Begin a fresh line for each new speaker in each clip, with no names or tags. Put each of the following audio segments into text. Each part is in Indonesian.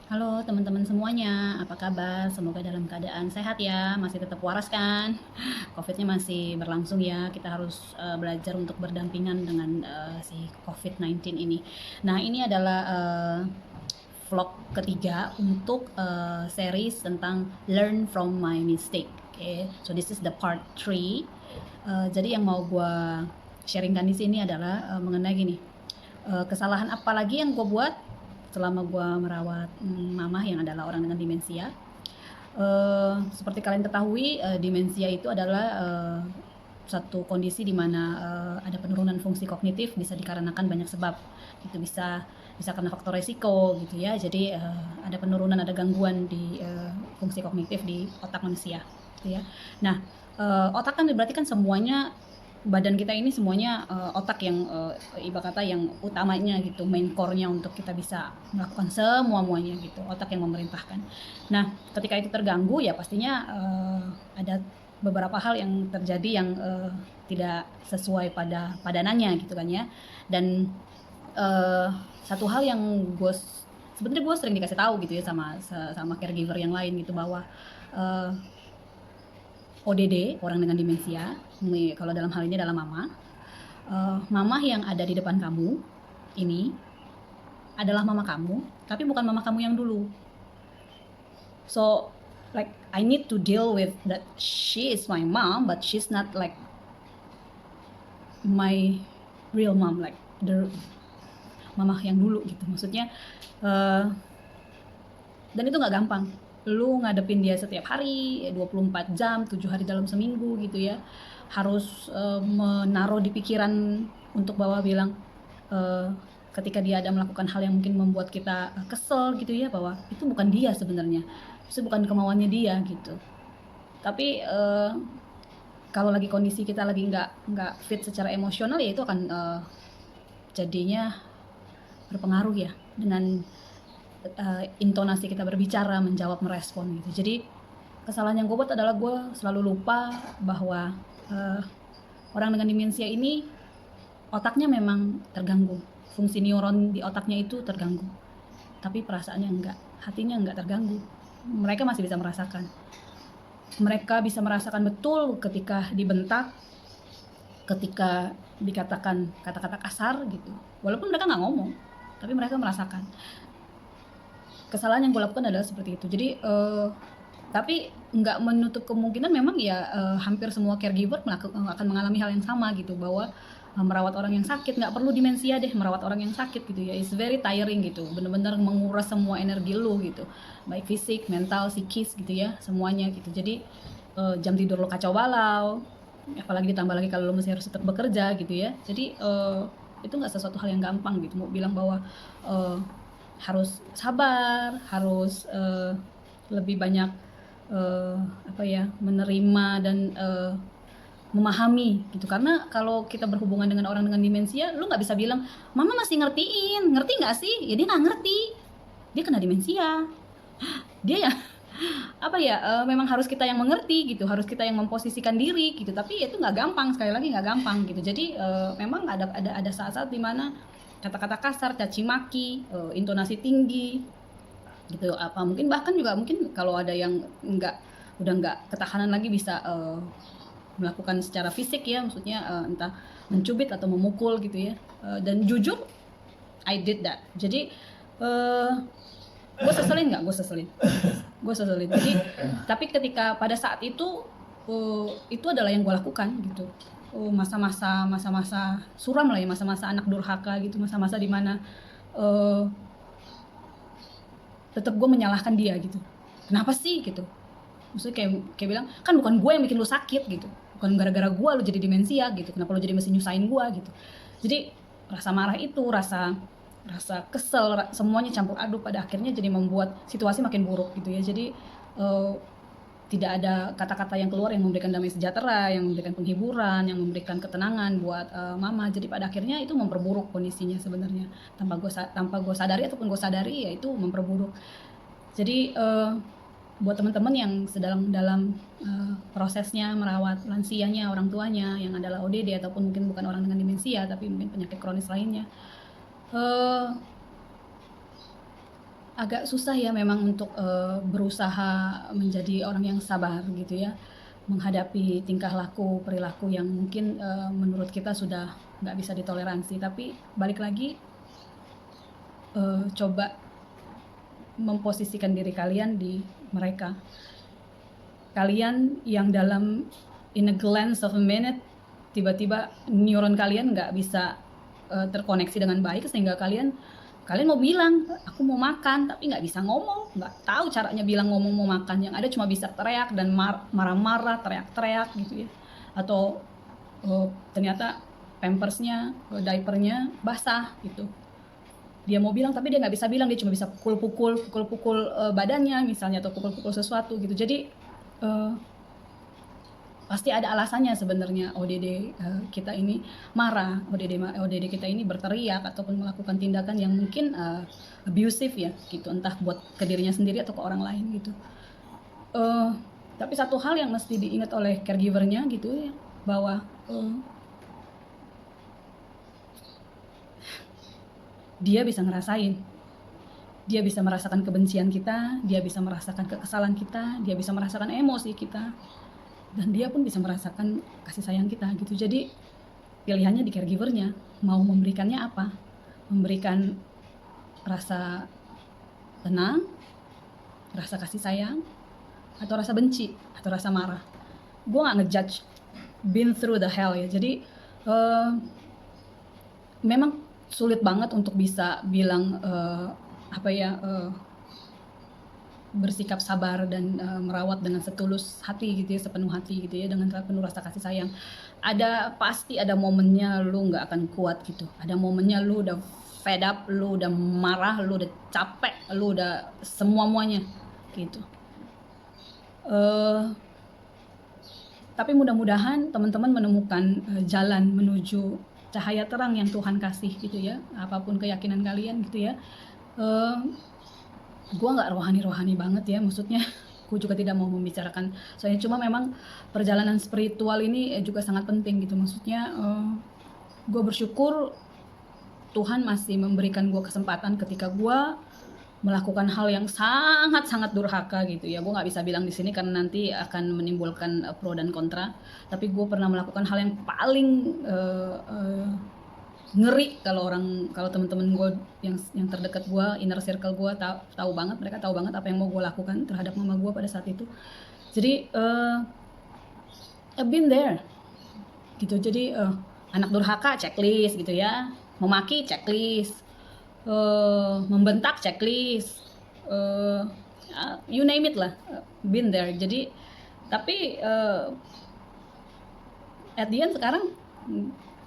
Halo teman-teman semuanya, apa kabar? Semoga dalam keadaan sehat ya, masih tetap waras kan? COVID-nya masih berlangsung ya, kita harus belajar untuk berdampingan dengan si COVID-19 ini. Nah, ini adalah vlog ketiga untuk series tentang Learn from My Mistake. Okay, so this is the part 3. Jadi yang mau gue sharingkan di sini adalah mengenai gini, kesalahan apa lagi yang gue buat selama gue merawat mamah yang adalah orang dengan demensia. Seperti kalian ketahui, demensia itu adalah satu kondisi di mana ada penurunan fungsi kognitif, bisa dikarenakan banyak sebab. Itu bisa bisa karena faktor resiko gitu ya. Jadi ada penurunan, ada gangguan di fungsi kognitif di otak manusia gitu ya. Nah, otak kan berarti kan semuanya, badan kita ini semuanya otak yang ibarat kata yang utamanya gitu, main core-nya untuk kita bisa melakukan semuanya gitu, otak yang memerintahkan. Nah, ketika itu terganggu ya pastinya ada beberapa hal yang terjadi yang tidak sesuai pada padanannya gitu kan ya. Dan satu hal yang gue sebenarnya gue sering dikasih tahu gitu ya sama caregiver yang lain gitu, bahwa ODD, orang dengan demensia, kalau dalam hal ini adalah mama, mama yang ada di depan kamu ini adalah mama kamu, tapi bukan mama kamu yang dulu. So like I need to deal with that she is my mom, but she's not like my real mom, like the mama yang dulu gitu. Maksudnya dan itu nggak gampang. Lu ngadepin dia setiap hari 24 jam 7 hari dalam seminggu gitu ya, harus menaruh di pikiran untuk bahwa bilang ketika dia ada melakukan hal yang mungkin membuat kita kesel gitu ya, bahwa itu bukan dia sebenarnya, itu bukan kemauannya dia gitu. Tapi kalau lagi kondisi kita lagi nggak fit secara emosional, ya itu akan jadinya berpengaruh ya dengan intonasi kita berbicara, menjawab, merespon gitu. Jadi kesalahan yang gue buat adalah gue selalu lupa bahwa orang dengan demensia ini otaknya memang terganggu, fungsi neuron di otaknya itu terganggu, tapi perasaannya enggak, hatinya enggak terganggu. Mereka masih bisa merasakan, mereka bisa merasakan betul ketika dibentak, ketika dikatakan kata-kata kasar gitu, walaupun mereka nggak ngomong, tapi mereka merasakan. Kesalahan yang gue lakukan adalah seperti itu. Jadi tapi nggak menutup kemungkinan memang ya hampir semua caregiver akan mengalami hal yang sama gitu, bahwa merawat orang yang sakit, nggak perlu demensia deh, merawat orang yang sakit gitu ya, it's very tiring gitu, bener-bener menguras semua energi lu gitu, baik fisik, mental, psikis gitu ya, semuanya gitu. Jadi jam tidur lo kacau balau, apalagi ditambah lagi kalau lo masih harus tetap bekerja gitu ya. Jadi itu nggak sesuatu hal yang gampang gitu. Mau bilang bahwa harus sabar, harus lebih banyak apa ya, menerima dan memahami gitu. Karena kalau kita berhubungan dengan orang dengan demensia, lu nggak bisa bilang mama masih ngertiin, ngerti nggak sih? Ya dia nggak ngerti, dia kena demensia, dia ya apa ya, memang harus kita yang mengerti gitu, harus kita yang memposisikan diri gitu. Tapi itu nggak gampang, sekali lagi nggak gampang gitu. Jadi memang ada saat-saat dimana kata-kata kasar, caci maki, intonasi tinggi gitu, apa mungkin bahkan juga mungkin kalau ada yang udah nggak ketahanan lagi, bisa melakukan secara fisik ya, maksudnya entah mencubit atau memukul gitu ya. Dan jujur I did that. Jadi gue seselin nggak, gue seselin. Jadi tapi ketika pada saat itu adalah yang gue lakukan gitu. Masa-masa suram lah ya, masa-masa anak durhaka gitu, masa-masa dimana tetap gue menyalahkan dia gitu, kenapa sih gitu. Maksudnya kayak bilang, kan bukan gue yang bikin lu sakit gitu, bukan gara-gara gue lu jadi demensia gitu, kenapa lu jadi mesti nyusahin gue gitu. Jadi rasa marah itu, rasa kesel, semuanya campur aduk, pada akhirnya jadi membuat situasi makin buruk gitu ya. Jadi tidak ada kata-kata yang keluar yang memberikan damai sejahtera, yang memberikan penghiburan, yang memberikan ketenangan buat mama. Jadi pada akhirnya itu memperburuk kondisinya sebenarnya, tanpa gue sadari ataupun gue sadari, ya itu memperburuk. Jadi buat teman-teman yang sedang dalam prosesnya merawat lansianya, orang tuanya yang adalah ODD ataupun mungkin bukan orang dengan demensia tapi mungkin penyakit kronis lainnya, agak susah ya memang untuk berusaha menjadi orang yang sabar gitu ya, menghadapi tingkah laku, perilaku yang mungkin menurut kita sudah nggak bisa ditoleransi. Tapi balik lagi, coba memposisikan diri kalian di mereka. Kalian yang dalam in a glance of a minute, tiba-tiba neuron kalian nggak bisa terkoneksi dengan baik, sehingga kalian mau bilang aku mau makan tapi nggak bisa ngomong, nggak tahu caranya bilang ngomong mau makan, yang ada cuma bisa teriak dan marah-marah, teriak-teriak gitu ya. Atau ternyata pampersnya, diapernya basah gitu, dia mau bilang tapi dia nggak bisa bilang, dia cuma bisa pukul-pukul badannya misalnya, atau pukul-pukul sesuatu gitu. Jadi pasti ada alasannya sebenarnya ODD kita ini marah, ODD kita ini berteriak ataupun melakukan tindakan yang mungkin abusive ya gitu, entah buat ke dirinya sendiri atau ke orang lain gitu. Tapi satu hal yang mesti diingat oleh caregivernya gitu ya, bahwa dia bisa ngerasain, dia bisa merasakan kebencian kita, dia bisa merasakan kekesalan kita, dia bisa merasakan emosi kita, dan dia pun bisa merasakan kasih sayang kita gitu. Jadi pilihannya di caregivernya, mau memberikannya apa, memberikan rasa tenang, rasa kasih sayang, atau rasa benci, atau rasa marah. Gue gak ngejudge, been through the hell ya. Jadi memang sulit banget untuk bisa bilang bersikap sabar dan merawat dengan setulus hati gitu ya, sepenuh hati gitu ya, dengan penuh rasa kasih sayang. Pasti ada momennya lu nggak akan kuat gitu, ada momennya lu udah fed up, lu udah marah, lu udah capek, lu udah semuanya gitu. Tapi mudah-mudahan teman-teman menemukan jalan menuju cahaya terang yang Tuhan kasih gitu ya, apapun keyakinan kalian gitu ya. Gue nggak rohani banget ya, maksudnya gue juga tidak mau membicarakan soalnya, cuma memang perjalanan spiritual ini juga sangat penting gitu. Maksudnya gue bersyukur Tuhan masih memberikan gue kesempatan ketika gue melakukan hal yang sangat durhaka gitu ya. Gue nggak bisa bilang di sini karena nanti akan menimbulkan pro dan kontra, tapi gue pernah melakukan hal yang paling ngeri. Kalau teman-teman gue yang terdekat gue, inner circle gue tahu banget, mereka tahu banget apa yang mau gue lakukan terhadap mama gue pada saat itu. Jadi I've been there gitu. Jadi anak durhaka checklist gitu ya, memaki checklist, membentak checklist, you name it lah, been there. Jadi tapi at the end sekarang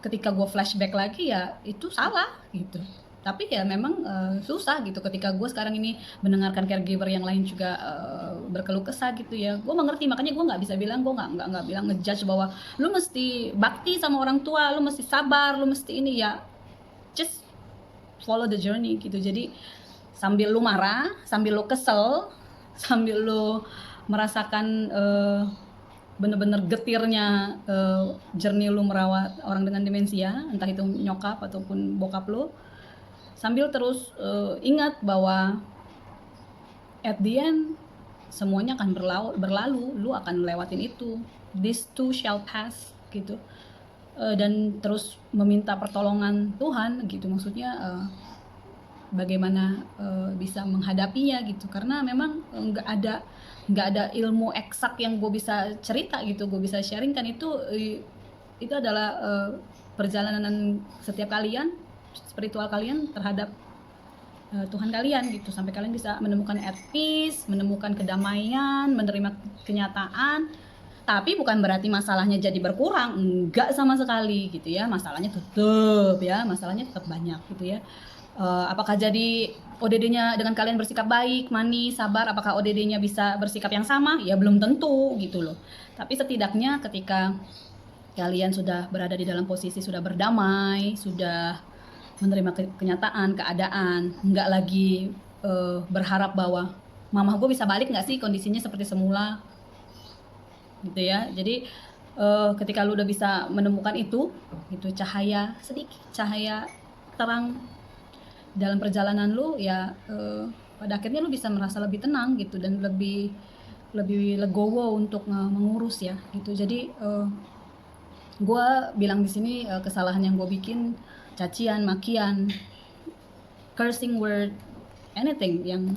ketika gue flashback lagi ya itu salah gitu. Tapi ya memang susah gitu ketika gue sekarang ini mendengarkan caregiver yang lain juga berkeluh kesah gitu ya. Gue mengerti, makanya gue nggak bisa bilang, gue nggak bilang ngejudge bahwa lu mesti bakti sama orang tua, lu mesti sabar, lu mesti ini ya. Just follow the journey gitu. Jadi sambil lu marah, sambil lu kesel, sambil lu merasakan bener-bener getirnya jernih lu merawat orang dengan demensia, entah itu nyokap ataupun bokap lu, sambil terus ingat bahwa at the end semuanya akan berlalu, lu akan lewatin itu, this too shall pass gitu. Dan terus meminta pertolongan Tuhan gitu, maksudnya bagaimana bisa menghadapinya gitu, karena memang nggak ada ilmu eksak yang gue bisa cerita gitu, gue bisa sharingkan. Itu adalah perjalanan setiap kalian, spiritual kalian terhadap Tuhan kalian gitu, sampai kalian bisa menemukan at peace, menemukan kedamaian, menerima kenyataan. Tapi bukan berarti masalahnya jadi berkurang, enggak sama sekali gitu ya, masalahnya tetap banyak gitu ya. Apakah jadi ODD-nya dengan kalian bersikap baik, manis, sabar, apakah ODD-nya bisa bersikap yang sama? Ya belum tentu gitu loh. Tapi setidaknya ketika kalian sudah berada di dalam posisi sudah berdamai, sudah menerima kenyataan, keadaan, nggak lagi berharap bahwa mamah gue bisa balik nggak sih kondisinya seperti semula gitu ya. Jadi ketika lu udah bisa menemukan itu cahaya sedikit, cahaya terang dalam perjalanan lu ya, pada akhirnya lu bisa merasa lebih tenang gitu dan lebih legowo untuk mengurus ya gitu. Jadi gue bilang di sini kesalahan yang gue bikin, cacian, makian, cursing word, anything yang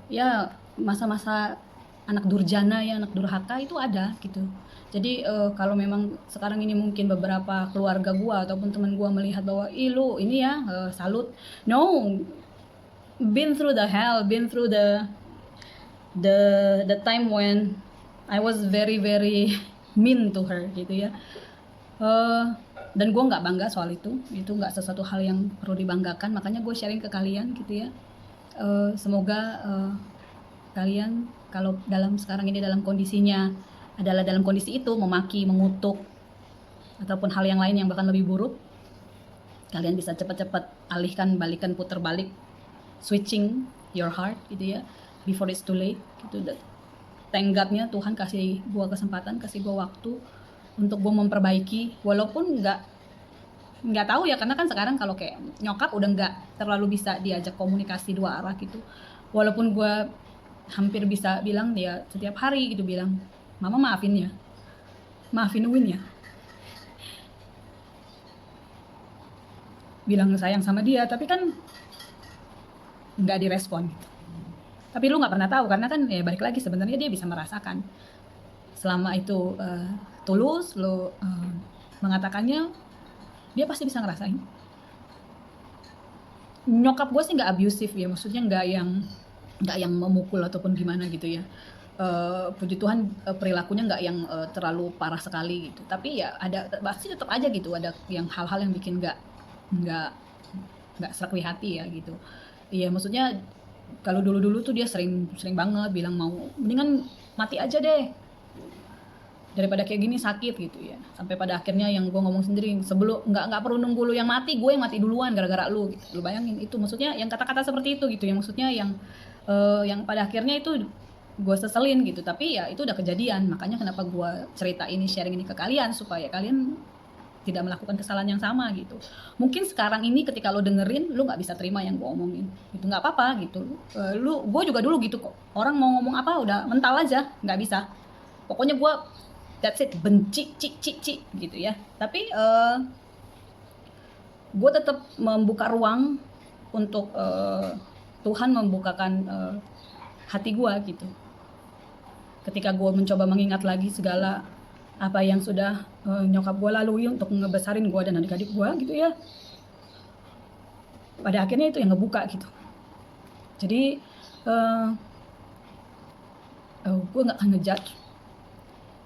ya masa-masa anak durjana ya, anak durhaka itu ada gitu. Jadi kalau memang sekarang ini mungkin beberapa keluarga gue ataupun teman gue melihat bahwa lu ini ya salut, no, been through the hell, been through the time when I was very mean to her gitu ya. Dan gue nggak bangga soal itu nggak sesuatu hal yang perlu dibanggakan, makanya gue sharing ke kalian gitu ya. Semoga kalian kalau sekarang ini dalam kondisinya adalah dalam kondisi itu memaki, mengutuk ataupun hal yang lain yang bahkan lebih buruk, kalian bisa cepat-cepat alihkan, balikan, putar balik, switching your heart gitu ya, before it's too late gitu. Thank God-nya Tuhan kasih gue kesempatan, kasih gue waktu untuk gue memperbaiki, walaupun nggak tahu ya, karena kan sekarang kalau kayak nyokap udah nggak terlalu bisa diajak komunikasi dua arah gitu. Walaupun gue hampir bisa bilang dia setiap hari gitu bilang, mama maafin ya, maafin Win ya, bilang sayang sama dia, tapi kan nggak direspon gitu. Tapi lu nggak pernah tahu, karena kan ya balik lagi sebenarnya dia bisa merasakan selama itu tulus lu mengatakannya, dia pasti bisa ngerasain. Nyokap gue sih nggak abusive ya, maksudnya nggak yang memukul ataupun gimana gitu ya. Puji Tuhan perilakunya nggak yang terlalu parah sekali gitu. Tapi ya ada pasti tetap aja gitu, ada yang hal-hal yang bikin nggak serak di hati ya gitu. Iya, maksudnya kalau dulu tuh dia sering banget bilang mau mendingan mati aja deh daripada kayak gini sakit gitu ya. Sampai pada akhirnya yang gue ngomong sendiri, sebelum nggak perlu nunggu lu yang mati, gue yang mati duluan gara-gara lu gitu. Lu bayangin itu, maksudnya yang kata-kata seperti itu gitu ya, maksudnya yang pada akhirnya itu gue seselin gitu. Tapi ya itu udah kejadian, makanya kenapa gue cerita ini, sharing ini ke kalian, supaya kalian tidak melakukan kesalahan yang sama gitu. Mungkin sekarang ini ketika lo dengerin, lo nggak bisa terima yang gue omongin, itu nggak apa-apa gitu. Gue juga dulu gitu kok, orang mau ngomong apa udah mental aja, nggak bisa. Pokoknya gue that's it, benci, cik gitu ya. Tapi gue tetap membuka ruang untuk Tuhan membukakan hati gue gitu. Ketika gue mencoba mengingat lagi segala apa yang sudah nyokap gue lalui untuk ngebesarin gue dan adik-adik gue gitu ya, pada akhirnya itu yang ngebuka gitu. Jadi gue nggak akan ngejudge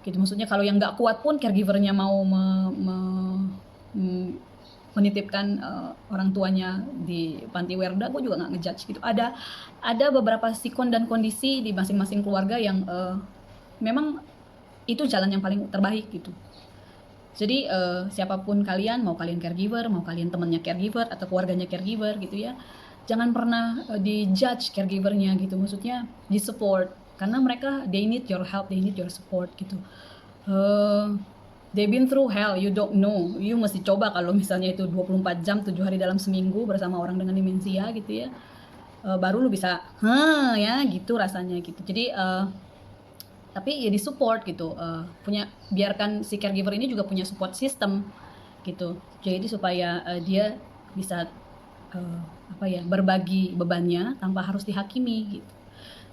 gitu, maksudnya kalau yang nggak kuat pun caregivernya mau menitipkan orang tuanya di panti werda, gue juga nggak ngejudge gitu. Ada beberapa sikon dan kondisi di masing-masing keluarga yang memang itu jalan yang paling terbaik gitu. Jadi siapapun kalian, mau kalian caregiver, mau kalian temannya caregiver atau keluarganya caregiver gitu ya, jangan pernah di-judge caregivernya gitu, maksudnya di-support, karena mereka they need your help, they need your support gitu. They've been through hell, you don't know. You mesti coba kalau misalnya itu 24 jam 7 hari dalam seminggu bersama orang dengan demensia gitu ya, baru lu bisa ya gitu rasanya gitu. Jadi tapi ya di support gitu, biarkan si caregiver ini juga punya support system gitu, jadi supaya dia bisa berbagi bebannya tanpa harus dihakimi gitu.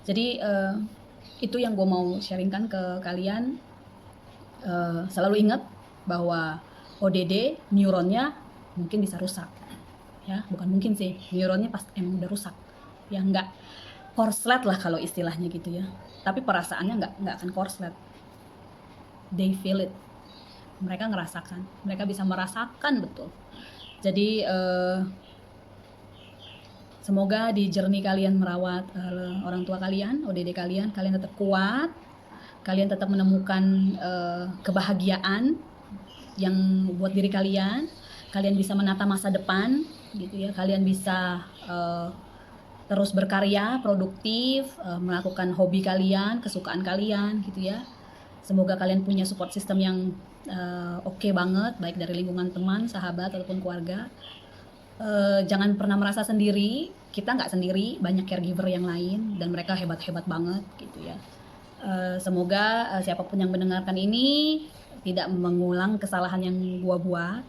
Jadi itu yang gue mau sharingkan ke kalian. Selalu ingat bahwa ODD neuronnya mungkin bisa rusak ya, bukan mungkin sih, neuronnya pasti emang udah rusak ya, nggak korslet lah kalau istilahnya gitu ya, tapi perasaannya nggak akan korslet. They feel it, mereka ngerasakan, mereka bisa merasakan betul. Jadi semoga di journey kalian merawat orang tua kalian, ODD kalian tetap kuat, kalian tetap menemukan kebahagiaan yang buat diri kalian bisa menata masa depan gitu ya, kalian bisa terus berkarya, produktif, melakukan hobi kalian, kesukaan kalian gitu ya. Semoga kalian punya support system yang oke banget, baik dari lingkungan teman, sahabat, ataupun keluarga. Jangan pernah merasa sendiri, kita nggak sendiri, banyak caregiver yang lain dan mereka hebat-hebat banget gitu ya. Semoga siapapun yang mendengarkan ini tidak mengulang kesalahan yang gua buat.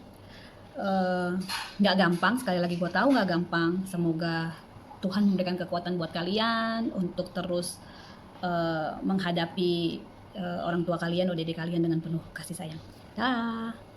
Nggak gampang, sekali lagi gua tahu nggak gampang. Semoga Tuhan memberikan kekuatan buat kalian untuk terus menghadapi orang tua kalian, ODD kalian dengan penuh kasih sayang. Dah.